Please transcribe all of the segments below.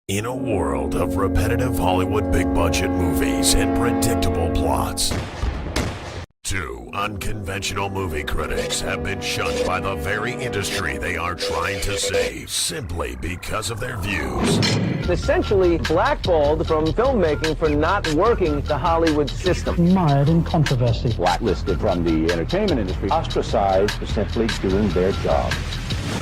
In a world of repetitive Hollywood big-budget movies and predictable plots, two unconventional movie critics have been shunned by the very industry they are trying to save simply because of their views. Essentially blackballed from filmmaking for not working the Hollywood system. Mired in controversy. Blacklisted from the entertainment industry. Ostracized for simply doing their job.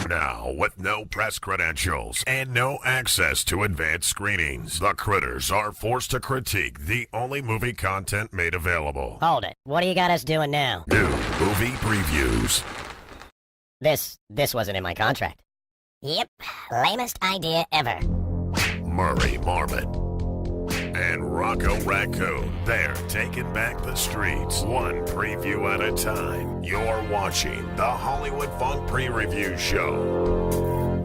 Now, with no press credentials and no access to advanced screenings, the critters are forced to critique the only movie content made available. Hold it. What do you got us doing now? New movie previews. This wasn't in my contract. Yep. Lamest idea ever. Murray Marmot and ROCCO Raccoon. They're taking back the streets, one preview at a time. You're watching the Hollywood Funk Pre-Review Show.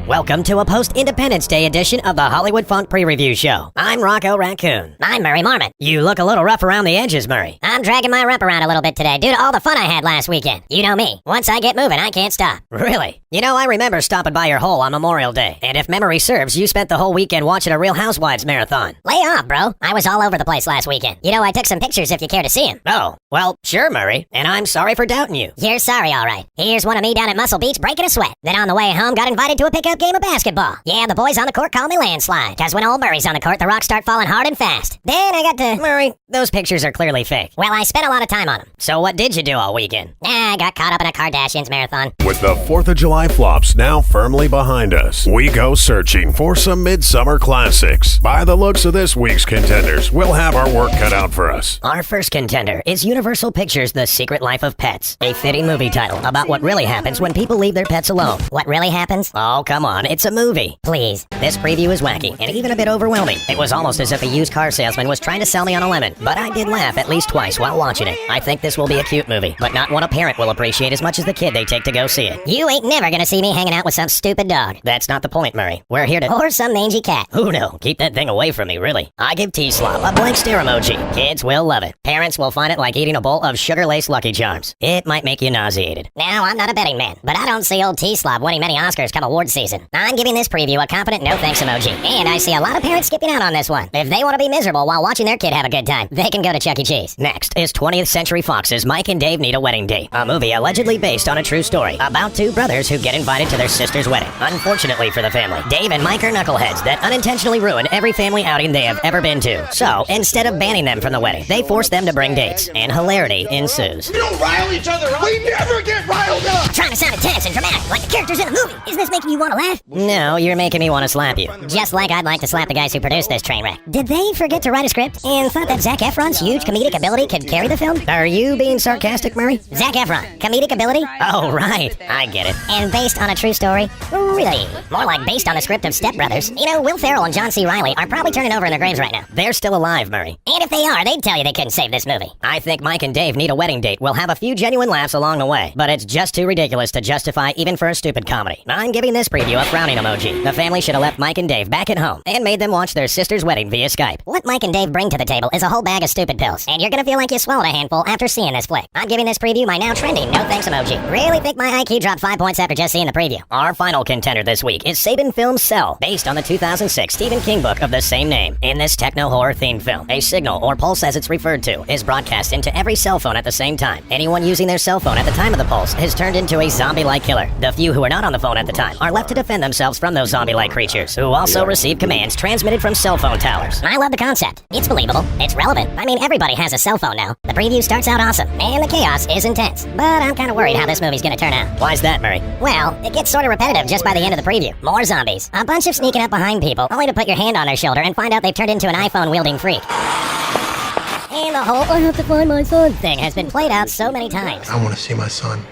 Welcome to a post-Independence Day edition of the Hollywood Funk Pre-Review Show. I'm ROCCO Raccoon. I'm Murray Marmot. You look a little rough around the edges, Murray. I'm dragging my rump around a little bit today due to all the fun I had last weekend. You know me. Once I get moving, I can't stop. Really? You know, I remember stopping by your hole on Memorial Day. And if memory serves, you spent the whole weekend watching a Real Housewives marathon. Lay off, bro. I was all over the place last weekend. You know, I took some pictures if you care to see them. Oh, well, sure, Murray. And I'm sorry for doubting you. You're sorry, all right. Here's one of me down at Muscle Beach breaking a sweat. Then on the way home, got invited to a pickup game of basketball. Yeah, the boys on the court call me Landslide. Cause when old Murray's on the court, the rocks start falling hard and fast. Then I got to... Murray, those pictures are clearly fake. Well, I spent a lot of time on them. So what did you do all weekend? I got caught up in a Kardashians marathon. With the 4th of July flops now firmly behind us, we go searching for some midsummer classics. By the looks of this week's contenders, we'll have our work cut out for us. Our first contender is Universal Pictures' The Secret Life of Pets, a fitting movie title about what really happens when people leave their pets alone. What really happens? Oh, come on, it's a movie. Please. This preview is wacky and even a bit overwhelming. It was almost as if a used car salesman was trying to sell me on a lemon, but I did laugh at least twice while watching it. I think this will be a cute movie, but not one a parent will appreciate as much as the kid they take to go see it. You ain't never gonna see me hanging out with some stupid dog. That's not the point, Murray. We're here to... Or some mangy cat. Oh no, keep that thing away from me, really. I give T-Slop a blank stare emoji. Kids will love it. Parents will find it like eating a bowl of sugar-laced Lucky Charms. It might make you nauseated. Now, I'm not a betting man, but I don't see old T-Slop winning many Oscars come award season. I'm giving this preview a confident no thanks emoji. And I see a lot of parents skipping out on this one. If they want to be miserable while watching their kid have a good time, they can go to Chuck E. Cheese. Next is 20th Century Fox's Mike and Dave Need a Wedding Date, a movie allegedly based on a true story about two brothers who get invited to their sister's wedding. Unfortunately for the family, Dave and Mike are knuckleheads that unintentionally ruin every family outing they have ever been to. So, instead of banning them from the wedding, they force them to bring dates, and hilarity ensues. We don't rile each other up. We never get riled up. Trying to sound intense and dramatic, like the characters in the movie. Isn't this making you want to laugh? No, you're making me want to slap you. Just like I'd like to slap the guys who produced this train wreck. Did they forget to write a script and thought that Zac Efron's huge comedic ability could carry the film? Are you being sarcastic, Murray? Zac Efron, comedic ability? Oh, right. I get it. And based on a true story? Really? More like based on the script of Step Brothers. You know, Will Ferrell and John C. Reilly are probably turning over in their graves right now. They're still alive, Murray. And if they are, they'd tell you they couldn't save this movie. I think Mike and Dave Need a Wedding Date will have a few genuine laughs along the way, but it's just too ridiculous to justify even for a stupid comedy. I'm giving this preview a frowning emoji. The family should have left Mike and Dave back at home and made them watch their sister's wedding via Skype. What Mike and Dave bring to the table is a whole bag of stupid pills, and you're gonna feel like you swallowed a handful after seeing this flick. I'm giving this preview my now trending no thanks emoji. Really think my IQ dropped 5 points after just seeing the preview. Our final contender this week is Saban Films' Cell, based on the 2006 Stephen King book of the same name. In this techno-horror themed film, a signal, or pulse as it's referred to, is broadcast into every cell phone at the same time. Anyone using their cell phone at the time of the pulse is turned into a zombie-like killer. The few who are not on the phone at the time are left to defend themselves from those zombie-like creatures, who also receive commands transmitted from cell phone towers. I love the concept. It's believable. It's relevant. I mean, everybody has a cell phone now. The preview starts out awesome, and the chaos is intense. But I'm kind of worried how this movie's gonna turn out. Why's that, Murray? Well, it gets sort of repetitive just by the end of the preview. More zombies. A bunch of sneaking up behind people, only to put your hand on their shoulder and find out they've turned into an iPhone-wielding freak. And the whole "I have to find my son" thing has been played out so many times. I want to see my son.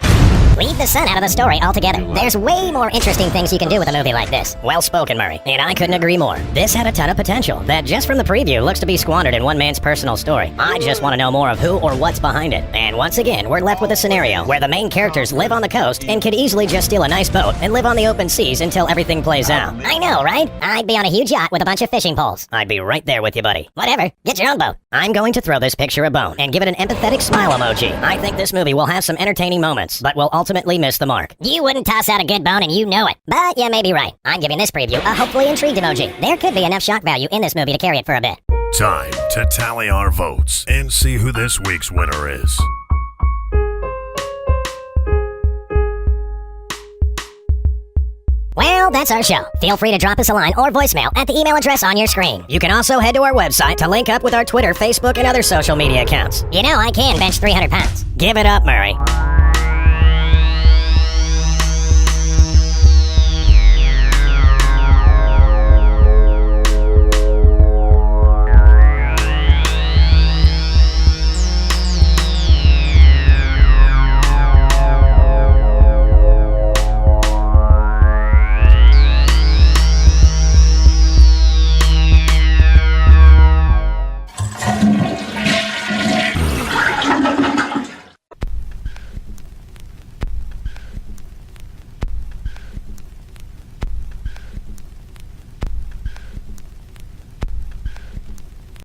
Leave the son out of the story altogether. There's way more interesting things you can do with a movie like this. Well spoken, Murray. And I couldn't agree more. This had a ton of potential that just from the preview looks to be squandered in one man's personal story. I just want to know more of who or what's behind it. And once again, we're left with a scenario where the main characters live on the coast and could easily just steal a nice boat and live on the open seas until everything plays out. I know, right? I'd be on a huge yacht with a bunch of fishing poles. I'd be right there with you, buddy. Whatever. Get your own boat. I'm going to throw this picture a bone and give it an empathetic smile emoji. I think this movie will have some entertaining moments, but will ultimately ultimately missed the mark. You wouldn't toss out a good bone and you know it. But you may be right. I'm giving this preview a hopefully intrigued emoji. There could be enough shock value in this movie to carry it for a bit. Time to tally our votes and see who this week's winner is. Well, that's our show. Feel free to drop us a line or voicemail at the email address on your screen. You can also head to our website to link up with our Twitter, Facebook, and other social media accounts. You know I can bench 300 pounds. Give it up, Murray.